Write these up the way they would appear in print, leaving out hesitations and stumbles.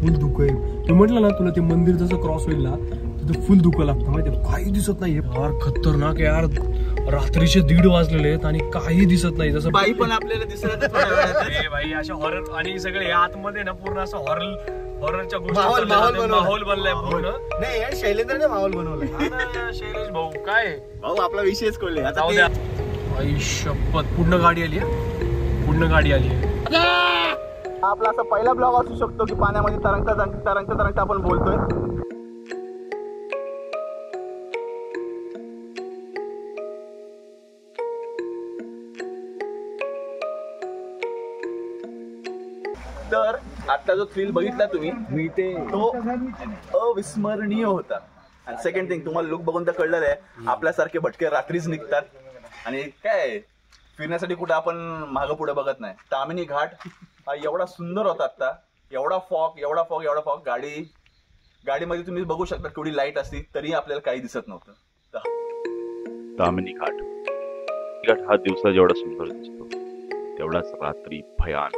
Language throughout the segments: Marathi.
फुल धुकं आहे. मी म्हटलं ना तुला ते मंदिर जसं क्रॉस होईल ना तिथं फुल धुकं लागतं माहितीये, काही दिसत नाही यार. खतरनाक यार. रात्रीचे 1:30 वाजलेले आहेत आणि काही दिसत नाही. जसं बाई पण आपल्याला दिसत भाई अशा हॉरर आणि सगळे आतमध्ये ना पूर्ण असं हॉररच्या गोष्टी माहोल बनलाय पूर्ण. नाही शैलेंद्रने माहोल बनवलाय. शैलेश भाऊ काय भाऊ आपला विषयच कळले आता. आई शपथ पूर्ण गाडी आली आहे, पूर्ण गाडी आली आहे. आपला असा पहिला ब्लॉग असू शकतो की पाण्यामध्ये तरंगता आपण बोलतोय. तर आता जो थ्रिल बघितला तुम्ही मी तो अविस्मरणीय होता. आणि सेकंड थिंग तुम्हाला लुक बघून तर कळलं आहे आपल्यासारखे भटके रात्रीच निघतात आणि काय फिरण्यासाठी कुठे आपण मागं पुढे बघत नाही. तामिनी घाट हा एवढा सुंदर होता आता. एवढा फॉग गाडीमध्ये तुम्ही बघू शकता थोडी लाईट असती तरी आपल्याला काही दिसत नव्हतं. तामिनी घाट हा दिवसा जेवढा सुंदर दिसतो तेवढाच रात्री भयान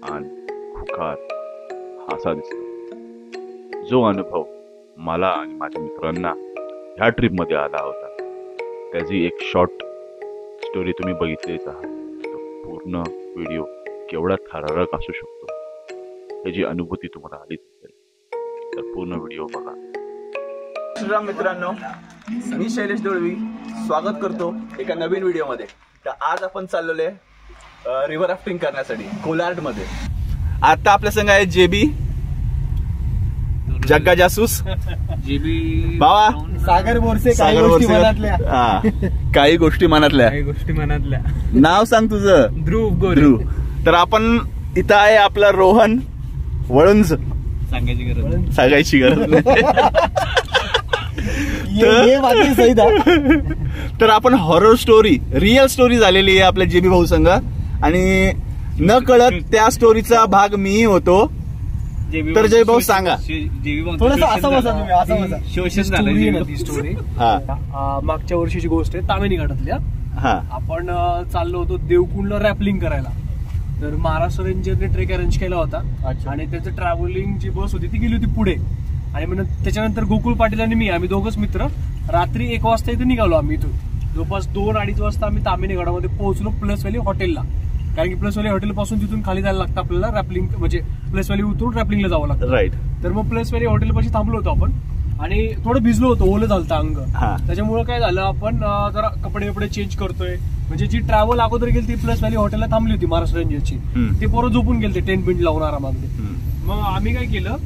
आणि खुकार असा दिसतो. जो अनुभव मला आणि माझ्या मित्रांना ह्या ट्रिप मध्ये आला होता त्याची एक शॉर्ट स्टोरी तुम्ही बघितलीच आहात. पूर्ण व्हिडिओ केवढा थरारक असू शकतो त्याची अनुभूती तुम्हाला आलीच असेल तर पूर्ण व्हिडिओ बघा. श्रीराम मित्रांनो, मी शैलेश दळवी स्वागत करतो एका नवीन व्हिडिओमध्ये. तर आज आपण चाललोय रिव्हर राफ्टिंग करण्यासाठी कोलार्ड मध्ये. आता आपल्या संग आहे जेबी जग्गा जासूस, जेबी बाबा, सागर बोरसे. काही गोष्टी मनातल्या. नाव सांग तुझं? ध्रुव. तर आपण इथं आहे आपला रोहन वळुंज. सांगायची गरज तर आपण हॉरर स्टोरी रिअल स्टोरी झालेली आहे आपल्या जेबी भाऊ संग आणि न कळत त्या स्टोरीचा भाग मीही होतो. तर जय भाऊ सांगा स्टोरी. मागच्या वर्षीची गोष्ट आहे तामिनी घाटातल्या. आपण चाललो होतो देवकुंडला रॅपलिंग करायला. तर महाराष्ट्र रेंजरने ट्रेक अरेंज केला होता आणि त्याचं ट्रॅव्हलिंग जी बस होती ती गेली होती पुढे. आणि मग त्याच्यानंतर गोकुळ पाटील आणि मी आम्ही दोघंच मित्र रात्री 1 वाजता इथे निघालो. आम्ही इथून जवळपास 2-2:30 वाजता आम्ही तामिनी घाटामध्ये पोहोचलो प्लस व्हॅली हॉटेलला. कारण की प्लस व्हॅली हॉटेल पासून तिथून खाली जायला लागतं आपल्याला रॅपलिंग म्हणजे प्लस व्हॅली उतरून रॅपलिंगला जावं लागतं. राईट. तर मग प्लस व्हॅली हॉटेल पाशी थांबलो होतो आपण आणि थोडं भिजलो होतो, ओलं झालं अंग. त्याच्यामुळे काय झालं आपण जरा कपडे चेंज करतोय. म्हणजे जी ट्रॅव्हल अगोदर गेली ती प्लस व्हॅली हॉटेलला थांबली होती महाराष्ट्र रेंजरची. ते पोरं झोपून गेले टेंट बिंट लावून आरामामध्ये. मग आम्ही काय केलं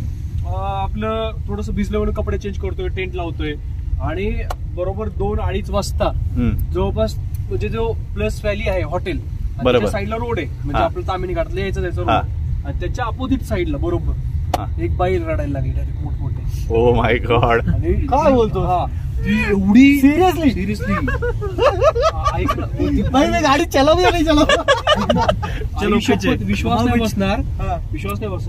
आपलं थोडंसं भिजलं म्हणून कपडे चेंज करतोय, टेंट लावतोय आणि बरोबर 2-2:30 वाजता जवळपास म्हणजे जो प्लस व्हॅली आहे हॉटेल साईडला रोड आहे म्हणजे आपलं तामिनी घाटातलं यायचं रोड आणि त्याच्या अपोजिट साईडला बरोबर एक बाई रडायला लागली डायरेक्ट मोठमोठे. Oh my God. आणि काय बोलतो ती एवढी सिरियसली गाडी चलव विश्वास नाही बसणार.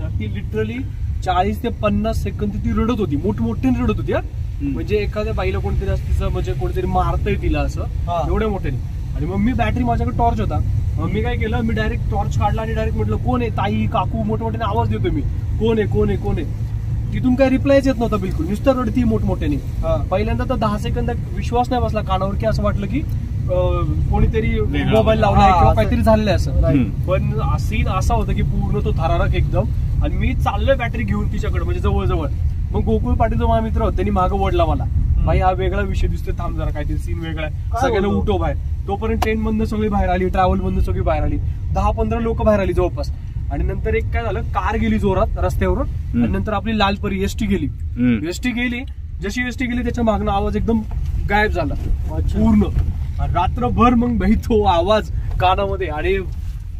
ती लिटरली 40 ते 50 सेकंद ती रडत होती, मोठमोठ्याने रडत होती. म्हणजे एखाद्या बाईला कोणतरी तिचं म्हणजे कोणतरी मारतंय तिला असं एवढ्या मोठ्याने. आणि मग मी बॅटरी माझ्याकडे टॉर्च होता. मग मी काय केलं मी डायरेक्ट टॉर्च काढला आणि डायरेक्ट म्हटलं कोण आहे ताई काकू मोठमोठ्याने आवाज देतो मी कोण आहे. तिथून काही रिप्लायच येत नव्हता बिलकुल, नुसतं रडती मोठमोठ्याने. पहिल्यांदा तर 10 सेकंद विश्वास नाही बसला कानावर की असं वाटलं की कोणीतरी मोबाईल लावलाय किंवा काहीतरी झालेलं असं. पण सीन असा होता की पूर्ण तो थरारक एकदम. आणि मी चाललोय बॅटरी घेऊन तिच्याकडे म्हणजे जवळ. मग गोकुळ पाटील जो माझा मित्र होता त्यांनी मागं ओढला मला. भाई हा वेगळा विषय दिसतोय, थांब जरा काहीतरी सीन वेगळा आहे. सगळ्यांना उठव बाहेर. तोपर्यंत ट्रेन मधनं सगळी बाहेर आली, ट्रॅव्हल मधनं सगळी बाहेर आली. 10-15 लोक बाहेर आली जवळपास. आणि नंतर एक काय झालं कार गेली जोरात रस्त्यावरून आणि नंतर आपली लालपरी एसटी गेली. जशी एसटी गेली त्याच्या मागणं आवाज एकदम गायब झाला पूर्ण. रात्रभर मग भाई तो आवाज कानामध्ये आणि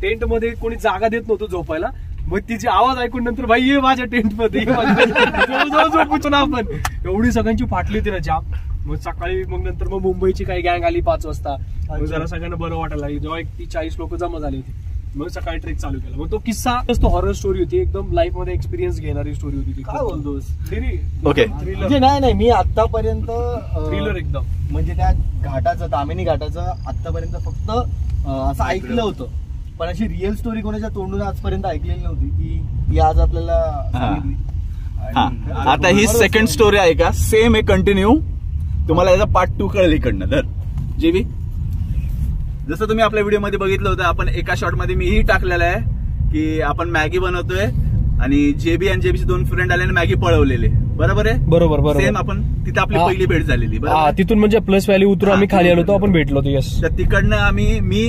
टेंट मध्ये कोणी जागा देत नव्हतं झोपायला. मग तिची आवाज ऐकून नंतर भाई ये माझ्या टेंट मध्ये झोपूच ना आपण. एवढी सगळ्यांची फाटली होती ना जाम. मग सकाळी मग नंतर मग मुंबईची काही गँग आली 5 वाजता. मग जरा सगळ्यांना बरं वाटायला लागली. जेव्हा 40 लोक जमा झाली होती मग सकाळी ट्रेक चालू केला. मग तो किस्सा तो हॉरर स्टोरी होती, एकदम लाईफ मध्ये एक्सपिरियन्स घेणारी स्टोरी होती. काय बोलतोस? ओके. नाही मी आतापर्यंत थ्रिलर एकदम म्हणजे त्या घाटाचं तामिनी घाटाचं आतापर्यंत फक्त असं ऐकलं होतं पण अशी रिअल स्टोरी कोणाच्या तोंडून आजपर्यंत ऐकलेली नव्हती ती आज आपल्याला सांगितली. आणि आता ही सेकंड स्टोरी आहे का, सेम आहे कंटिन्यू. तुम्हाला याचा पार्ट 2 कळेल इकडनं. तर जेबी, जसं तुम्ही आपल्या व्हिडिओ मध्ये बघितलं होतं, आपण एका शॉट मध्ये मीही टाकलेलं आहे की आपण मॅगी बनवतोय आणि जेबी आणि जेबीचे 2 फ्रेंड आले आणि मॅगी पळवलेले. बरोबर आहे? बरोबर. सेम आपण तिथे आपली पहिली भेट झालेली. तिथून म्हणजे प्लस व्हॅली उतरून आम्ही खाली आलो होतो, आपण भेटलो होतो. यस. तर तिकडनं मी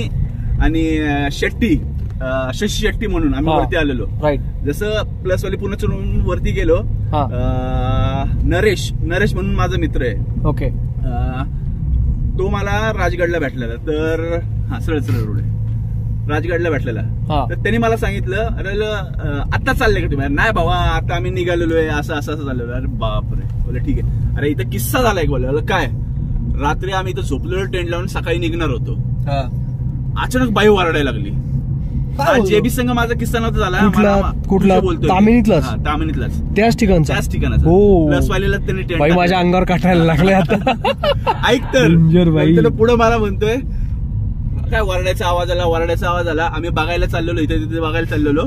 आणि शेट्टी, शशी शेट्टी म्हणून आम्ही वरती आलेलो. राईट. जसं प्लस वाली पूर्ण चढून वरती गेलो, नरेश म्हणून माझा मित्र आहे. ओके. तो मला राजगडला भेटलेला. तर सरळ रोड आहे, राजगडला भेटलेला. तर त्यांनी मला सांगितलं, अरे आता चालले का तुम्ही? नाही बाबा, आता आम्ही निघालेलो आहे, असं चाललेलो. अरे बापरे. बोले ठीक आहे. अरे इथं किस्सा झाला एक. बोलले काय? रात्री आम्ही इथं झोपलेलो टेंट लावून सकाळी निघणार होतो, अचानक बाई वरडायला लागली. जेबी संघ माझा किस्सा नव्हता झाला. कुठला? तामिनीतलाच. तामिनीतलाच, त्याच ठिकाणचा. प्लस वालीला त्यांनी टेंट. बाई माझ्या अंगावर काठायला लागले आता. ऐक तर पुढे मला म्हणतोय काय, वरड्याचा आवाज आला. आम्ही बघायला चाललेलो, इथे बघायला चाललेलो.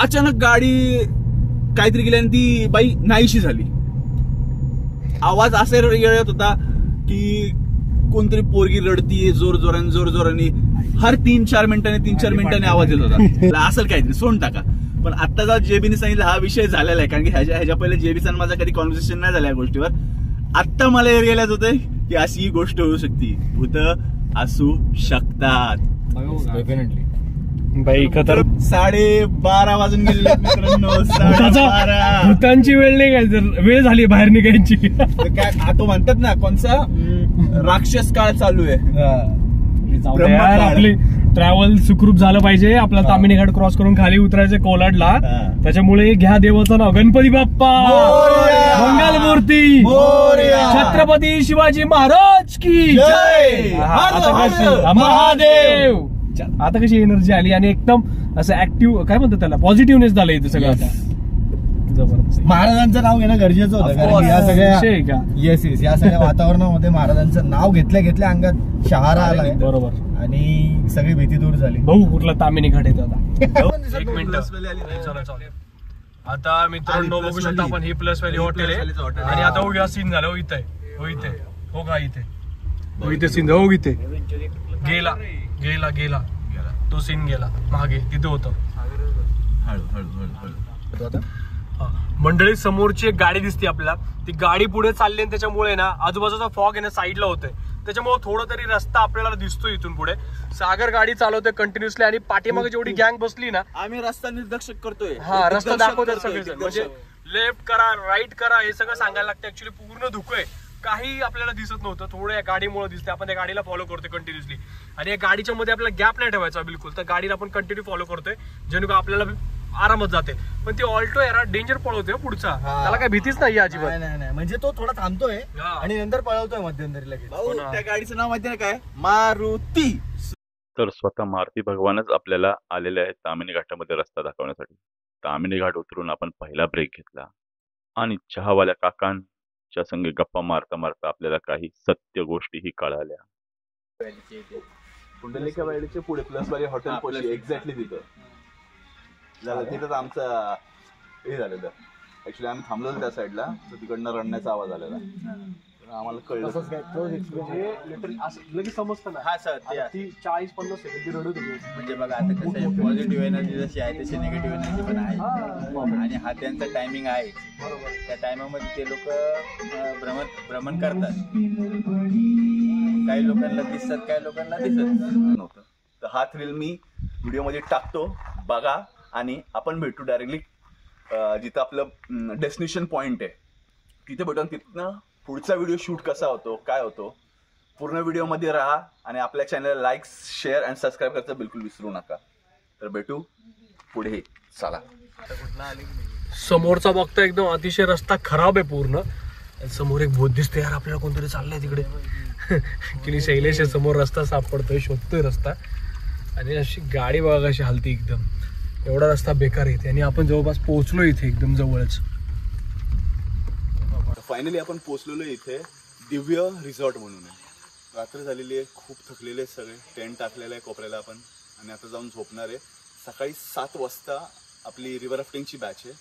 अचानक गाडी काहीतरी गेली आणि ती बाई नाहीशी झाली. आवाज असा येत होता की कोणतरी पोरगी रडतीये जोराने. हर 3-4 मिनिटांनी आवाज येत होता. असेल काहीतरी, सोडून टाका. पण आता जेव्हा जेबीने सांगितलं हा विषय झालेला आहे, कारण की ह्याच्या पहिले जेबीचा माझा कधी कॉन्व्हर्सेशन नाही झाला या गोष्टीवर. आता मला रिअलाइज होतंय की अशी ही गोष्ट होऊ शकते, भूत असू शकतात. डेफिनेटली. बाई खतर 12:30 वाजून गेले मित्रांनो. 12:30. भूतांची वेळ नाही काय, वेळ झाली बाहेर निघायची. काय तो म्हणतात ना, कोणचा राक्षस काळ चालू आहे. आपली ट्रॅव्हल सुखरूप झालं पाहिजे. आपला तामिनी घाट क्रॉस करून खाली उतरायचं कोलाडला. त्याच्यामुळे घ्या देवाचं नाव, गणपती बाप्पा, मंगलमूर्ती, छत्रपती शिवाजी महाराज की जय, महादेव. आता कशी एनर्जी आली आणि एकदम असं ऍक्टिव्ह, काय म्हणतात त्याला, पॉझिटिव्हनेस झालं इथे सगळं. जबरदस्त. महाराजांचं नाव घेणं गरजेचं होतं, कारण या सगळ्या येस या सगळ्या वातावरणामध्ये महाराजांचं नाव घेतल्या अंगात शहारा आलाय. बरोबर. आणि सगळी भीती दूर झाली. भाऊ कुठला तामिनी घाट येतो आता. एक मिनिट. आता मित्रांनो बघू शकता आपण, ही प्लस व्हॅली हॉटेल आहे. आणि आता हो, सीन झाला. हो इथे हो का, इथे सीन. हो इथे गेला तो सीन गेला मागे, तिथे होतं. मंडळी समोरची एक गाडी दिसते आपल्याला, ती गाडी पुढे चालली आणि त्याच्यामुळे ना आजूबाजूचा फॉग आहे ना साईडला होतोय, त्याच्यामुळे थोडं तरी रस्ता आपल्याला दिसतो इथून पुढे. सागर गाडी चालवतोय कंटिन्युअसली आणि पाठीमागे जेवढी गँग बसली ना, आम्ही रस्ता निर्देशक करतोय. रस्ता दाखवतात सगळेजण, म्हणजे लेफ्ट करा, राईट करा, हे सगळं सांगायला लागतं. ऍक्च्युली पूर्ण धुकं आहे, काही आपल्याला दिसत नव्हतं. थोडं या गाडीमुळे दिसते. आपण त्या गाडीला फॉलो करतोय कंटिन्युअसली आणि या गाडीच्या मध्ये आपल्याला गॅप नाही ठेवायचा बिलकुल. तर गाडीला आपण कंटिन्यू फॉलो करतोय, जेणेकरून आपल्याला आरामात जाते. पण ती ऑल्टो यार डेंजर पळवतोय पुढचा, त्याला काय भीतीच नाही अजिबात. नाही, म्हणजे तो थोडा थांबतोय आणि नंतर पळवतोय मध्यंतरी लगेच. त्या गाडीचं नाव माहिती आहे काय? मारुती. तर स्वतः मारुती भगवानच आपल्याला आलेले आहेत तामिनी घाटामध्ये रस्ता दाखवण्यासाठी. तामिनी घाट उतरून आपण पहिला ब्रेक घेतला आणि चहावाल्या काकांच्या संग गप्पा मारता मारता आपल्याला काही सत्य गोष्टीही कळाल्या. पुंडलिका वाडीच्या पुढे प्लसवाली हॉटेल पोहोचली, एक्झॅक्टली तिथंच आमचं हे झालेलं. ऍक्च्युली आम्ही थांबलो त्या साईडला, तर तिकडनं रडण्याचा आवाज आलेला. आम्हाला कळलं लगेच समजतं ना. हा सर, ती 40-50 सेकंद रडत होती. म्हणजे बघा आता कसं आहे, पॉझिटिव्ह एनर्जी जशी आहे तशी निगेटिव्ह एनर्जी पण आहे. आणि हा त्यांचा टायमिंग आहे. त्या टायमिंगमध्ये ते लोक भ्रमण करतात. काही लोकांना दिसतात, काही लोकांना दिसत नव्हतं. तर हा थ्रिल मी व्हिडिओमध्ये टाकतो, बघा. आणि आपण भेटू डायरेक्टली जिथं आपलं डेस्टिनेशन पॉइंट आहे तिथे भेटून तिथनं पुढचा व्हिडिओ शूट कसा होतो, काय होतो, पूर्ण व्हिडिओमध्ये राहा. आणि आपल्या चॅनलला लाईक, शेअर आणि सबस्क्राईब करायचं बिलकुल विसरू नका. तर भेटू पुढे, चला. समोरचा बघता एकदम अतिशय रस्ता खराब आहे पूर्ण. समोर एक बोध दिसते यार, आपल्याला कोणतरी चाललंय तिकडे. की शैलेश समोर रस्ता सापडतोय, शोधतोय रस्ता. आणि अशी गाडी बघा कशी हलती एकदम. एवढा रस्ता बेकार येते आणि आपण जवळपास पोहोचलो इथे एकदम जवळच. फायनली आपण पोहोचलेलो इथे दिव्य रिसॉर्ट म्हणून आहे. रात्र झालेली आहे, खूप थकलेले सगळे. टेंट टाकलेलं आहे कोपऱ्याला आपण आणि आता जाऊन झोपणार आहे. सकाळी 7 वाजता आपली रिव्हर राफ्टिंगची बॅच आहे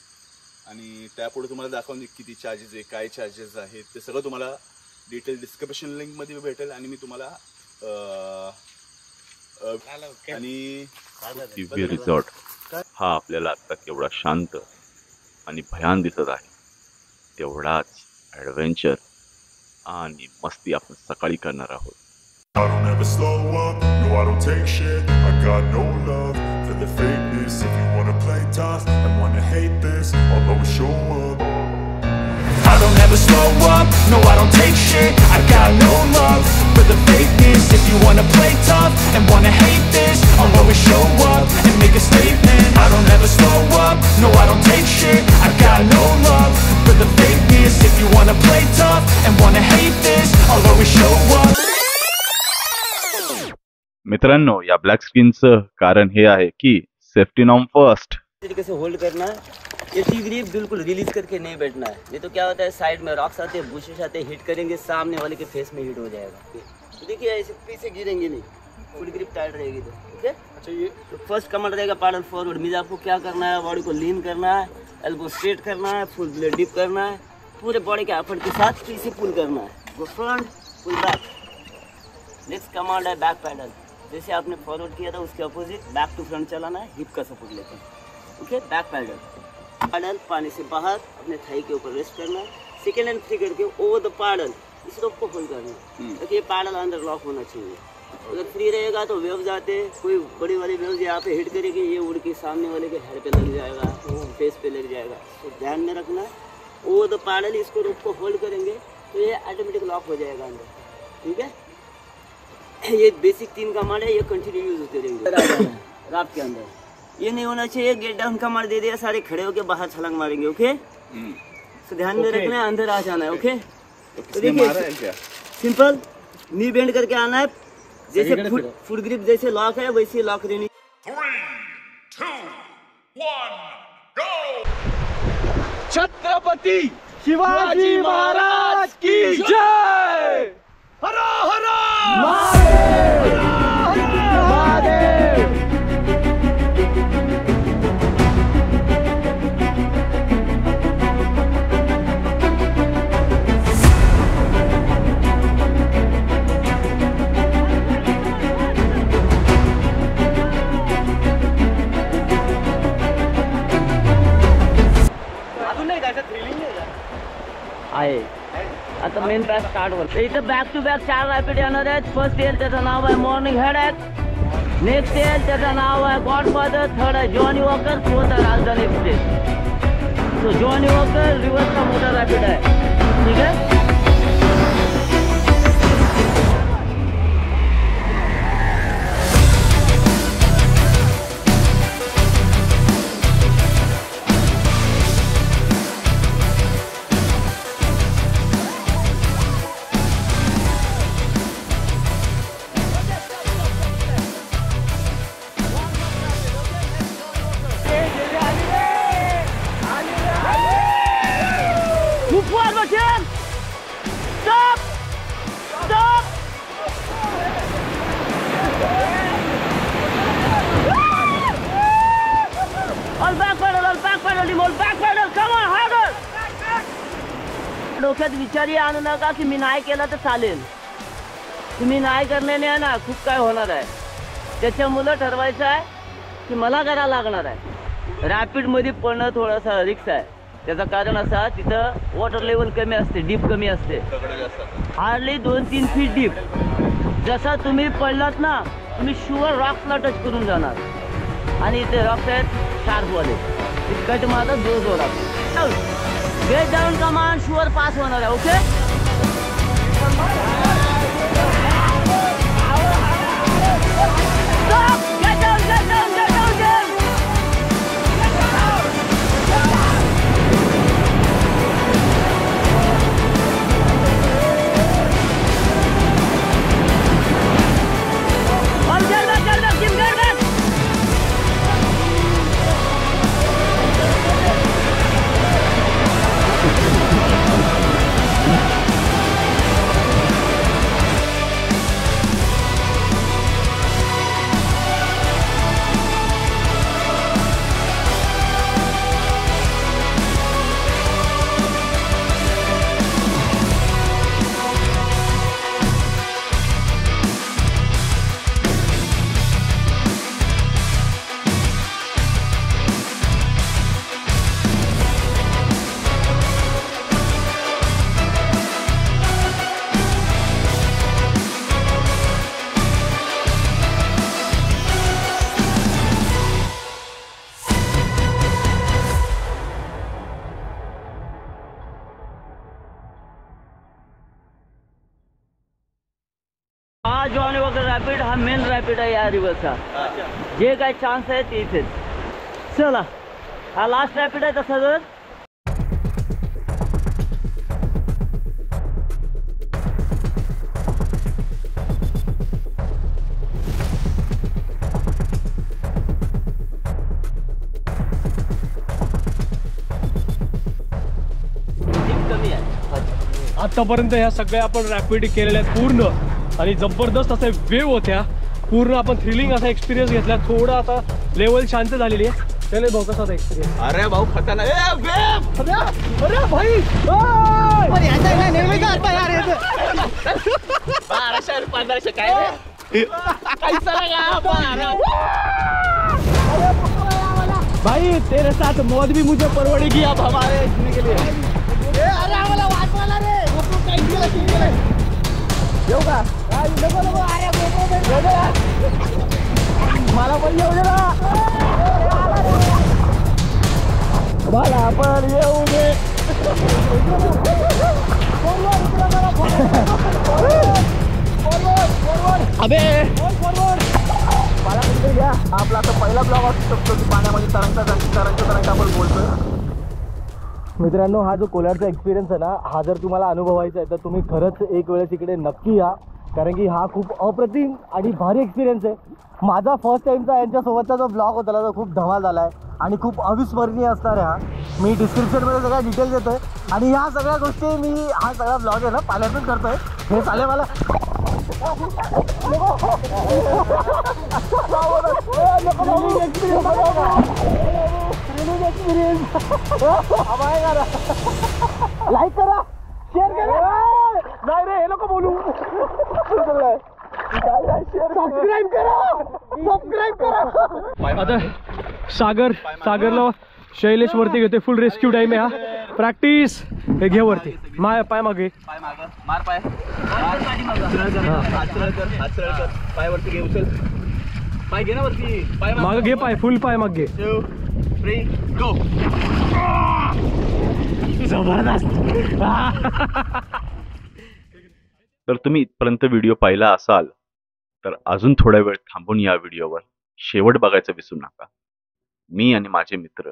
आणि त्यापुढे तुम्हाला दाखवून किती चार्जेस आहे, काय चार्जेस आहेत ते सगळं तुम्हाला डिटेल डिस्क्रिप्शन लिंकमध्ये भेटेल. आणि मी तुम्हाला आणि दिव्य रिसॉर्ट हा आपल्याला आता केवढा शांत आणि भयान दिसत आहे, तेवढाच ॲडव्हेंचर आणि मस्ती आपण सकाळी करणार आहोत. I don't ever slow up, no I don't take shit. I got no love for the fakeness. If you wanna play tough and wanna hate this, I'll always show up. I don't ever slow up, no I don't take shit. I got no love for the fakeness. If you wanna play tough and wanna hate this, I'll always show up and make a statement. I don't ever slow up, no I don't take shit. I got no love for the fakeness. If you wanna play tough and wanna hate this, I'll always show up. मित्रांनो, या ब्लॅक स्क्रीनचं कारण हे आहे की सेफ्टी नॉर्म फर्स्ट. तरीके से होल्ड करना है, ये टी ग्रिप बिल्कुल रिलीज करके नहीं बैठना है. नहीं तो क्या होता है, साइड में रॉक्स आते हैं, बुशेस आते हैं, हिट करेंगे सामने वाले के फेस में हिट हो जाएगा. तो देखिए ऐसे पीछे गिरेंगे नहीं, फुल ग्रिप टाइट रहेगी. तो ठीक है. अच्छा, ये तो फर्स्ट कमांड रहेगा पैडल फॉरवर्ड. मीन्स आपको क्या करना है, बॉडी को लीन करना है, एल्बो स्ट्रेट करना है, फुल ब्लेड डिप करना है, पूरे बॉडी के एफर्ट के साथ पीछे पुल करना है. Go front, pull back. Next command है बैक पैडल. जैसे आपने फॉरवर्ड किया था उसके अपोजिट बैक टू फ्रंट चलाना है, हिप का सपोर्ट लेते हैं. ओके, बैक पैडल पानी से बाहर अपने थाई के ऊपर रेस्ट करना है. सेकेंड हैंड फ्री करके ओवर द पैडल इस रोप को होल्ड करना है. ताकि ये पैडल अंदर लॉक होना चाहिए. अगर फ्री रहेगा तो वेव्स आते, कोई बड़ी वाली वेव्स यहाँ पे हिट करेगी, ये उड़ के सामने वाले के हेड पे लग जाएगा, फेस पे लग जाएगा. तो ध्यान में रखना है. ओवर द पैडल इसको रोप को होल्ड करेंगे तो ये ऑटोमेटिक लॉक हो जाएगा अंदर. ठीक है. ये बेसिक 3 कमांड है, ये कंटिन्यू यूज होते रहेंगे राफ्ट के अंदर. ये नहीं होना चाहिए गेट डाउन कमांड दे दिया सारे खड़े होके बाहर छलांग मारेंगे. ओके, तो ध्यान में रखना है, अंदर आ जाना है. ओके, तो देखिए सिंपल नी बेंड करके आना है. जैसे फुट ग्रिप जैसे लॉक है वैसे लॉक रहनी. 3, 2, 1, go! छत्रपती शिवाजी महाराज की जय. हरा हरा महादेव. अजून नाही जायचं, थ्रिलिंग नाही आहे. आता मेन पॅच स्टार्ट होतं. इथं बॅक टू बॅक 4 रॅपिड येणार आहेत. फर्स्ट येईल त्याचं नाव आहे मॉर्निंग हेडेक. नेक्स्ट येईल त्याचं नाव आहे गॉडफादर. थर्ड आहे जॉनी वॉकर. फोर्थ आहे राजधानी एक्सप्रेस. तो जॉनी वॉकर रिव्हर्सचा मोठा रॅपिड आहे. ठीक आहे. डोक्यात विचारही आणू नका की मी नाही केलं तर चालेल. तुम्ही नाही करण्याने ना खूप काय होणार आहे. त्याच्यामुळे ठरवायचं आहे की मला करायला लागणार आहे. रॅपिडमध्ये पडणं थोडासा रिस्क आहे. त्याचं कारण असं तिथं वॉटर लेवल कमी असते, डीप कमी असते, हार्डली 2-3 फीट डीप. जसा तुम्ही पडलात ना तुम्ही शुअर रॉक्सला टच करून जाणार आणि ते रॉक्स आहेत शार्पवाले. कट मारत जोरात. Get down command sure pass होणार आहे. ओके. रॅपिड हा मेन रॅपिड आहे या रिव्हरचा. जे काय चान्स आहे ते इथेच. चला हा लास्ट रॅपिड आहे तसा जर. कमी आहे आतापर्यंत ह्या सगळ्या आपण रॅपिड केलेल्या आहेत पूर्ण, आणि जबरदस्त असे वेव होत्या पूर्ण. आपण थ्रिलिंग असा एक्सपिरियन्स घेतला. थोडा आता लेवल शांत झालेली आहे. चले भाऊ कसा होता एक्सपिरियन्स? अरे भाऊ खतरनाक. अरे भाई 1200-1500 काय रे? भाई तेरे साथ मौत भी मुझे परवड़ेगी अब हमारे जीने के लिए. येऊ का? मला पण येऊ दे ना. मला पण येऊ दे. अबे मला कुठे घ्या. आपला तर पहिला ब्लॉग असू शकतो की पाण्यामध्ये तरंगता आपण बोलतोय. मित्रांनो, हा जो कोलारचा एक्सपिरियन्स आहे ना, हा जर तुम्हाला अनुभवायचा आहे तर तुम्ही खरंच एक वेळेस इकडे नक्की या, कारण की हा खूप अप्रतिम आणि भारी एक्सपिरियन्स आहे. माझा फर्स्ट टाईमचा यांच्यासोबतचा जो ब्लॉग होता तो खूप धमाल झाला आहे आणि खूप अविस्मरणीय असणार आहे हा. मी डिस्क्रिप्शनमध्ये सगळ्या डिटेल्स देतोय आणि ह्या सगळ्या गोष्टी मी हा सगळा ब्लॉग आहे ना पाण्यातून करतोय. हे चालेल मला लाईक करा, शेअर करा. नाही रे, हे नको बोलू. सबस्क्राईब करा. आता सागरला शैलेश वरती घेते. फुल रेस्क्यू टाइम आहे हा. प्रॅक्टिस. हे घे वरती. पाय मागे. मार पाय. पाय वरती घे. उचल पाय. घे ना वरती. पाय मागे घे. पाय फुल पाय मागे. 2, 3 गो. जबरदस्त. तर तुम्ही इथपर्यंत व्हिडिओ पाहिला असाल तर अजून थोडा वेळ थांबून या व्हिडिओवर शेवट बघायचं विसरू नका. मी आणि माझे मित्र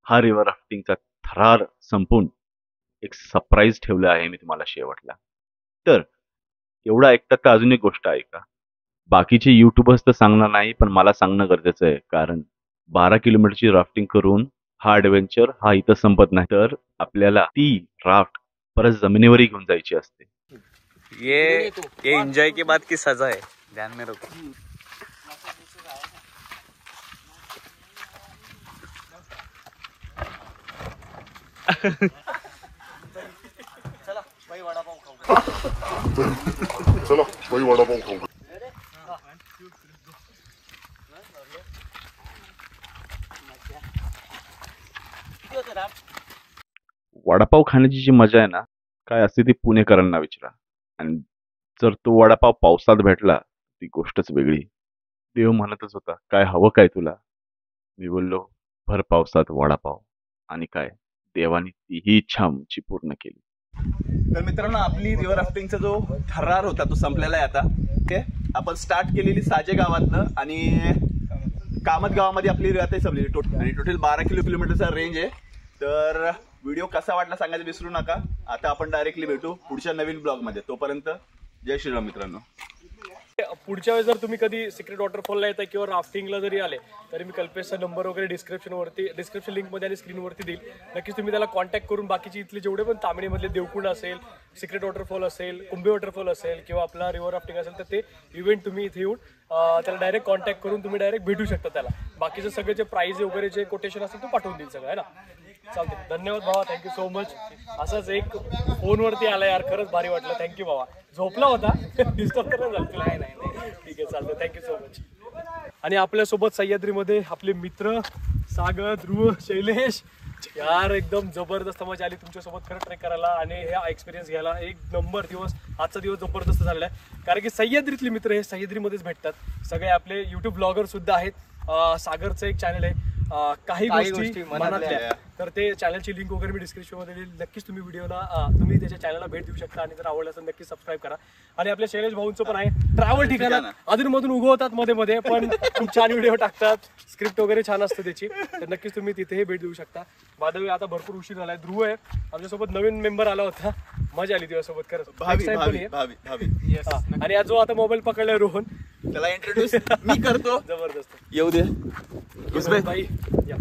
हा रिव्हर राफ्टिंगचा थरार संपून एक सरप्राईज ठेवलं आहे मी तुम्हाला शेवटला. तर एवढं ऐकतात का? अजून एक गोष्ट ऐका. बाकीचे युट्यूबर्स तर सांगणार नाही, पण मला सांगणं गरजेचं आहे, कारण 12 किलोमीटरची राफ्टिंग करून हा ॲडव्हेंचर हा इथं संपत नाही. तर आपल्याला ती राफ्ट परत जमिनीवरही घेऊन जायची असते. ये एंजॉय के बाद की सजा है, ध्यान में रखो. चला भाई वडापाव खाऊ. वडापाव खाण्याची जी मजा आहे ना, काय असते ती पुणेकरांना विचारा. आणि जर तो वडापाव पावसात भेटला ती गोष्टच वेगळी. देव म्हणतच होता, काय हवं काय तुला? मी बोललो, भर पावसात वडापाव. आणि काय, देवाने तीही इच्छा आमची पूर्ण केली. तर मित्रांनो, आपली रिव्हर राफ्टिंगचा जो थरार होता तो संपलेला आहे आता. ओके, आपण स्टार्ट केलेली साजे गावातनं आणि कामत गावामध्ये आपली रात्र संपलेली. टोटल 12 किलोमीटरचा रेंज आहे. तर व्हिडिओ कसा वाटला सांगायचं विसरू नका. आता आपण डायरेक्टली भेटू पुढच्या नवीन ब्लॉग मध्ये. तोपर्यंत जय श्रीराम मित्रांनो. पुढच्या वेळेस जर तुम्ही कधी सिक्रेट वॉटरफॉलला येता किंवा राफ्टिंगला जरी आले तरी मी कल्पेशचा नंबर वगैरे डिस्क्रिप्शन लिंकमध्ये आणि स्क्रीनवरती देईल. नक्कीच तुम्ही त्याला कॉन्टॅक्ट करून बाकीचे इथले जेवढे पण तामिळीमधले देवकुंड असेल, सिक्रेट वॉटरफॉल असेल, कुंभे वॉटरफॉल असेल किंवा आपला रिव्हर राफ्टिंग असेल, तर ते इव्हेंट तुम्ही इथे येऊन त्याला डायरेक्ट कॉन्टॅक्ट करून तुम्ही डायरेक्ट भेटू शकता त्याला. बाकीचे सगळे जे प्राईज वगैरे जे कोटेशन असेल तो पाठवून देईल सगळं, आहे ना. चालते, धन्यवाद भावा, थँक्यू सो मच. असंच एक फोनवरती आला यार, खरंच भारी वाटलं. थँक्यू भावा. झोपला होता, डिस्टर्ब तर नाही झालं? नाही, ठीक आहे, चालतं. Thank you so much. आणि आपल्यासोबत सह्याद्रीमध्ये आपले मित्र सागर, ध्रुव, शैलेश यार, एकदम जबरदस्त मजा आली तुमच्यासोबत खरं ट्रेक करायला आणि हा एक्सपिरियन्स घ्यायला. एक नंबर दिवस, आजचा दिवस जबरदस्त झालेला आहे. कारण की सह्याद्रीतले मित्र हे सह्याद्रीमध्येच भेटतात. सगळे आपले यूट्यूब ब्लॉगर सुद्धा आहेत. सागरचं एक चॅनल आहे काही गोष्टी मनातल्या. तर ते चॅनलची लिंक वगैरे मी डिस्क्रिप्शन मध्ये देईल. नक्कीच तुम्ही व्हिडिओला तुम्ही त्याच्या चॅनलला भेट देऊ शकता आणि जर आवडलं असेल नक्की सबस्क्राईब करा. आणि आपल्या शैलेश भाऊंचं पण आहे ट्रॅव्हल ठिकाणं अधूनमधून उगवतात मध्ये पण खूप छान व्हिडिओ टाकतात. स्क्रिप्ट वगैरे छान असते त्याची. तर नक्कीच तुम्ही तिथेही भेट देऊ शकता. बादवी आता भरपूर उशीर झालाय. ध्रुव आहे आमच्यासोबत, नवीन मेंबर आला होता, मजा आली तुझ्यासोबत खरंच. आणि जो आता मोबाईल पकडलाय रोहन, त्याला इंट्रोड्यूस मी करतो. जबरदस्त. येऊ दे बाई या.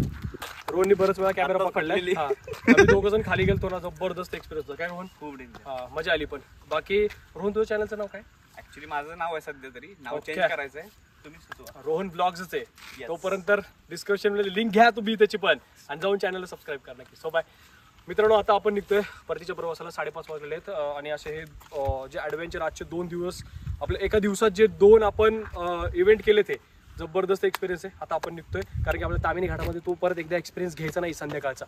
रोहननी बरंच वेळा कॅमेरा पकडलाय. आम्ही दोघं जण खाली गेलतो ना, जबरदस्त एक्सपिरियन्स होता. काय रोहन? खूप मजा आली. पण बाकी रोहन तुझ्या चॅनलचं नाव काय? ऍक्च्युली माझं नाव आहे सध्या तरी, नाव चेंज करायचंय. तुम्ही सुचवा. रोहन ब्लॉग्सच आहे. तोपर्यंत डिस्क्रिप्शन मध्ये लिंक घ्या तुम्ही त्याची पण, आणि जाऊन चॅनलला सबस्क्राईब करा नक्की. सो बाय मित्रांनो, आता आपण निघतोय परतीच्या प्रवासाला. 5:30 वाजलेले आहेत. आणि असे हे जे ॲडव्हेंचर आजचे 2 दिवस आपल्या एका दिवसात जे 2 आपण इव्हेंट केले ते जबरदस्त एक्सपिरियन्स आहे. आता आपण निघतोय कारण की आपल्या तामिनी घाटामध्ये तो परत एकदा एक्सपिरियन्स घ्यायचा नाही संध्याकाळचा.